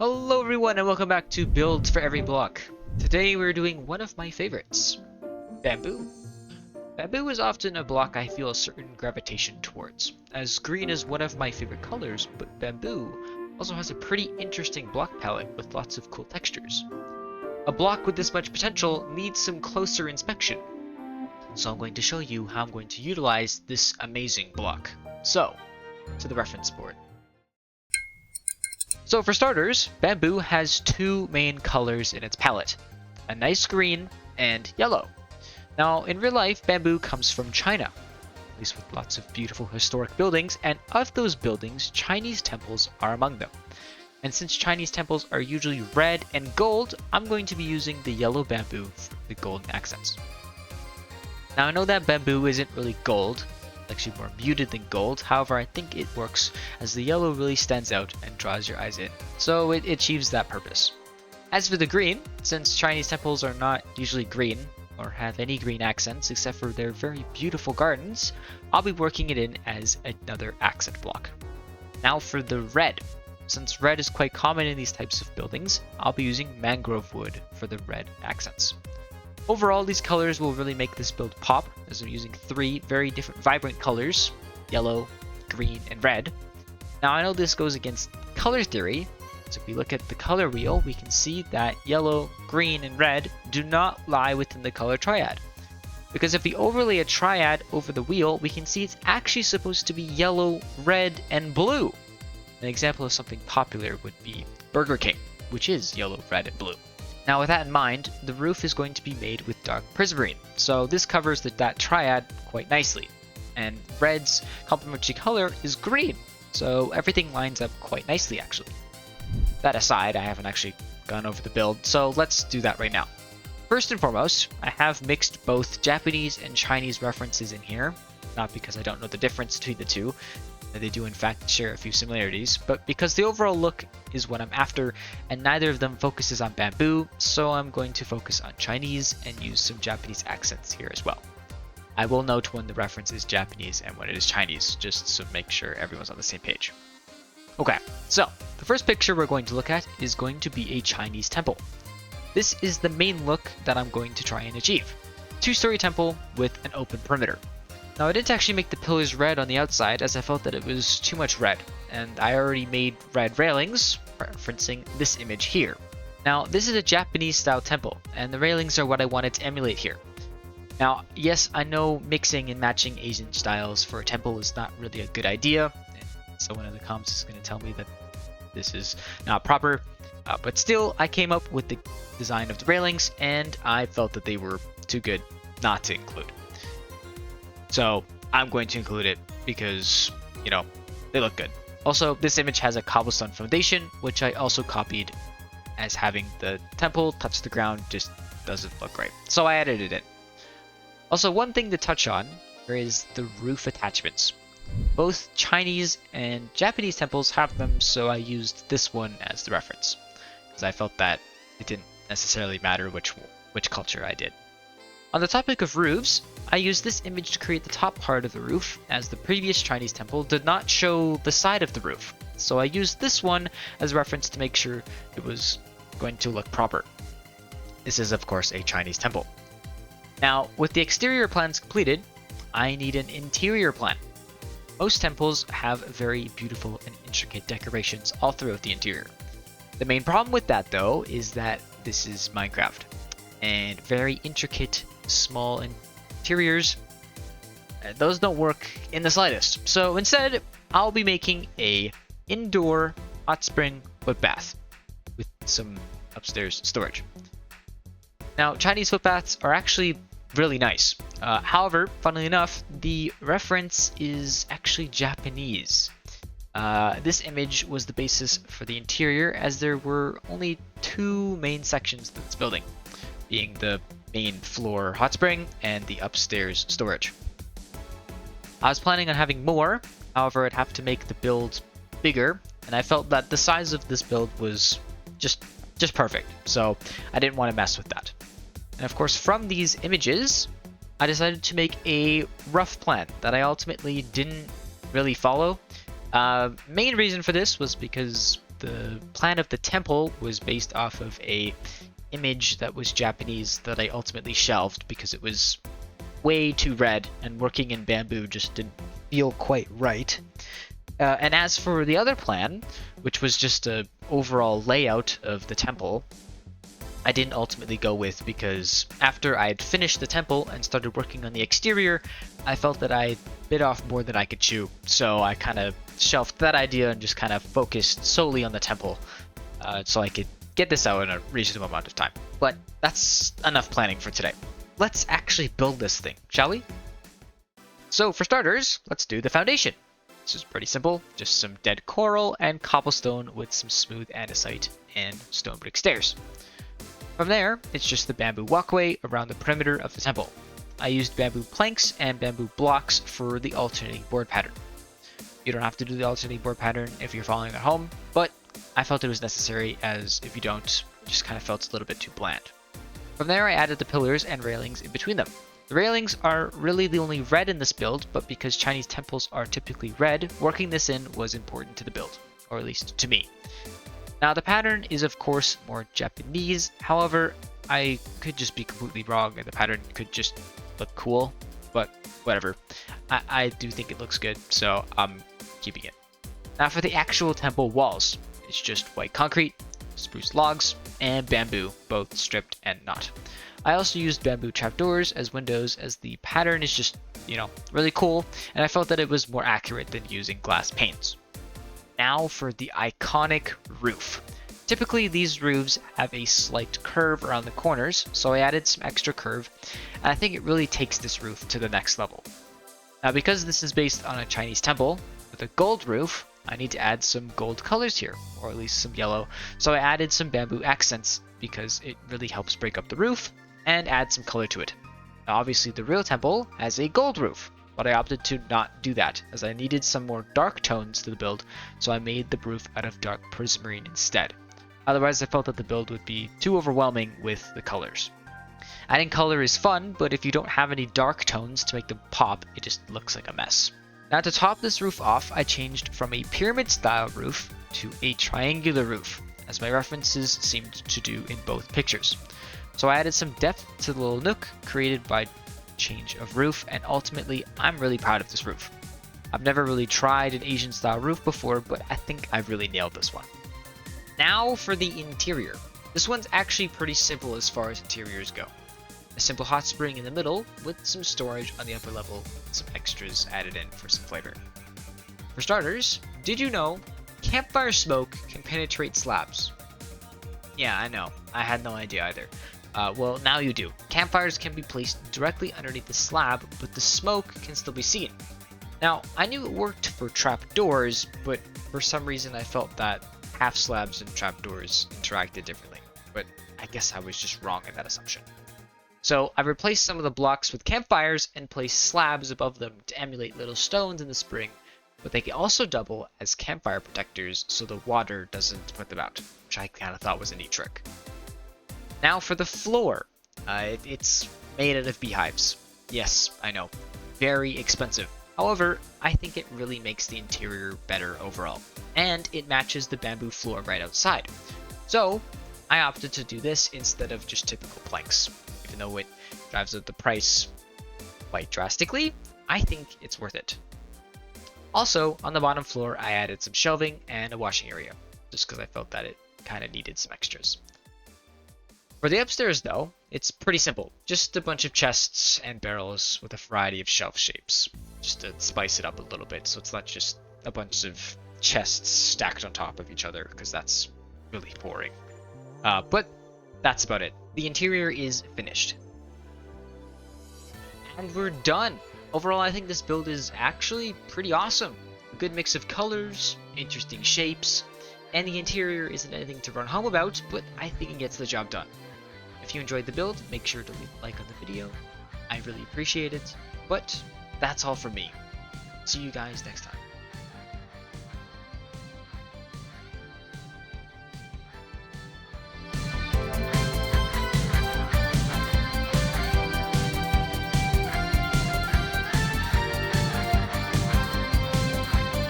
Hello everyone and welcome back to Builds for Every Block. Today we're doing one of my favorites, bamboo. Bamboo is often a block I feel a certain gravitation towards, as green is one of my favorite colors, but bamboo also has a pretty interesting block palette with lots of cool textures. A block with this much potential needs some closer inspection, so I'm going to show you how I'm going to utilize this amazing block. So, to the reference board. So for starters, bamboo has two main colors in its palette, a nice green and yellow. Now in real life, bamboo comes from China, at least with lots of beautiful historic buildings, and of those buildings, Chinese temples are among them. And since Chinese temples are usually red and gold, I'm going to be using the yellow bamboo for the golden accents. Now I know that bamboo isn't really gold, actually more muted than gold. However, I think it works as the yellow really stands out and draws your eyes in. So it achieves that purpose. As for the green, since Chinese temples are not usually green or have any green accents except for their very beautiful gardens, I'll be working it in as another accent block. Now for the red. Since red is quite common in these types of buildings, I'll be using mangrove wood for the red accents. Overall, these colors will really make this build pop, as I'm using three very different vibrant colors, yellow, green, and red. Now I know this goes against color theory, so if we look at the color wheel, we can see that yellow, green, and red do not lie within the color triad. Because if we overlay a triad over the wheel, we can see it's actually supposed to be yellow, red, and blue. An example of something popular would be Burger King, which is yellow, red, and blue. Now with that in mind, the roof is going to be made with dark prismarine, so this covers that triad quite nicely. And red's complementary color is green, so everything lines up quite nicely actually. That aside, I haven't actually gone over the build, so let's do that right now. First and foremost, I have mixed both Japanese and Chinese references in here, not because I don't know the difference between the two. They do in fact share a few similarities, but because the overall look is what I'm after, and neither of them focuses on bamboo, so I'm going to focus on Chinese and use some Japanese accents here as well. I will note when the reference is Japanese and when it is Chinese, just to make sure everyone's on the same page. Okay, so the first picture we're going to look at is going to be a Chinese temple. This is the main look that I'm going to try and achieve. Two-story temple with an open perimeter. Now I didn't actually make the pillars red on the outside as I felt that it was too much red, and I already made red railings, referencing this image here. Now this is a Japanese style temple, and the railings are what I wanted to emulate here. Now yes, I know mixing and matching Asian styles for a temple is not really a good idea, and someone in the comments is going to tell me that this is not proper, but still I came up with the design of the railings and I felt that they were too good not to include. So I'm going to include it because, they look good. Also, this image has a cobblestone foundation, which I also copied, as having the temple touch the ground just doesn't look right. So I added it in. Also, one thing to touch on is the roof attachments. Both Chinese and Japanese temples have them, so I used this one as the reference, because I felt that it didn't necessarily matter which culture I did. On the topic of roofs, I used this image to create the top part of the roof, as the previous Chinese temple did not show the side of the roof. So I used this one as a reference to make sure it was going to look proper. This is of course a Chinese temple. Now, with the exterior plans completed, I need an interior plan. Most temples have very beautiful and intricate decorations all throughout the interior. The main problem with that though is that this is Minecraft, and very intricate small interiors, those don't work in the slightest. So instead, I'll be making a indoor hot spring foot bath with some upstairs storage. Now, Chinese foot baths are actually really nice. However, funnily enough, the reference is actually Japanese. This image was the basis for the interior, as there were only two main sections to this building, being the main floor hot spring and the upstairs storage. I was planning on having more, however I'd have to make the build bigger, and I felt that the size of this build was just perfect, so I didn't want to mess with that. And of course from these images, I decided to make a rough plan that I ultimately didn't really follow. Main reason for this was because the plan of the temple was based off of a image that was Japanese that I ultimately shelved because it was way too red and working in bamboo just didn't feel quite right. And as for the other plan, which was just a overall layout of the temple, I didn't ultimately go with because after I had finished the temple and started working on the exterior, I felt that I bit off more than I could chew. So I kind of shelved that idea and just kind of focused solely on the temple so I could get this out in a reasonable amount of time. But that's enough planning for today. Let's actually build this thing, shall we? So for starters, let's do the foundation. This is pretty simple, just some dead coral and cobblestone with some smooth andesite and stone brick stairs. From there, it's just the bamboo walkway around the perimeter of the temple. I used bamboo planks and bamboo blocks for the alternating board pattern. You don't have to do the alternating board pattern if you're following at home, but I felt it was necessary as if you don't, it just kind of felt a little bit too bland. From there, I added the pillars and railings in between them. The railings are really the only red in this build, but because Chinese temples are typically red, working this in was important to the build, or at least to me. Now the pattern is of course more Japanese, however, I could just be completely wrong and the pattern could just look cool, but whatever. I do think it looks good, so I'm keeping it. Now for the actual temple walls, it's just white concrete, spruce logs, and bamboo, both stripped and not. I also used bamboo trapdoors as windows as the pattern is just, really cool, and I felt that it was more accurate than using glass panes. Now for the iconic roof. Typically these roofs have a slight curve around the corners, so I added some extra curve, and I think it really takes this roof to the next level. Now because this is based on a Chinese temple with a gold roof, I need to add some gold colors here, or at least some yellow, so I added some bamboo accents because it really helps break up the roof and add some color to it. Now obviously the real temple has a gold roof, but I opted to not do that as I needed some more dark tones to the build, so I made the roof out of dark prismarine instead. Otherwise I felt that the build would be too overwhelming with the colors. Adding color is fun, but if you don't have any dark tones to make them pop, it just looks like a mess. Now to top this roof off, I changed from a pyramid style roof to a triangular roof, as my references seemed to do in both pictures. So I added some depth to the little nook created by change of roof, and ultimately I'm really proud of this roof. I've never really tried an Asian style roof before, but I think I've really nailed this one. Now for the interior. This one's actually pretty simple as far as interiors go. A simple hot spring in the middle with some storage on the upper level and some extras added in for some flavor. For starters, did you know campfire smoke can penetrate slabs? Yeah, I know. I had no idea either. Well, now you do. Campfires can be placed directly underneath the slab, but the smoke can still be seen. Now, I knew it worked for trapdoors, but for some reason I felt that half slabs and trapdoors interacted differently. But I guess I was just wrong in that assumption. So I replaced some of the blocks with campfires and placed slabs above them to emulate little stones in the spring, but they can also double as campfire protectors so the water doesn't put them out, which I kind of thought was a neat trick. Now for the floor. It's made out of beehives. Yes, I know. Very expensive. However, I think it really makes the interior better overall. And it matches the bamboo floor right outside. So I opted to do this instead of just typical planks. Even though it drives up the price quite drastically, I think it's worth it. Also, on the bottom floor, I added some shelving and a washing area, just because I felt that it kind of needed some extras. For the upstairs though, it's pretty simple. Just a bunch of chests and barrels with a variety of shelf shapes, just to spice it up a little bit so it's not just a bunch of chests stacked on top of each other, because that's really boring. But that's about it. The interior is finished. And we're done! Overall, I think this build is actually pretty awesome. A good mix of colors, interesting shapes, and the interior isn't anything to run home about, but I think it gets the job done. If you enjoyed the build, make sure to leave a like on the video. I really appreciate it, but that's all from me. See you guys next time.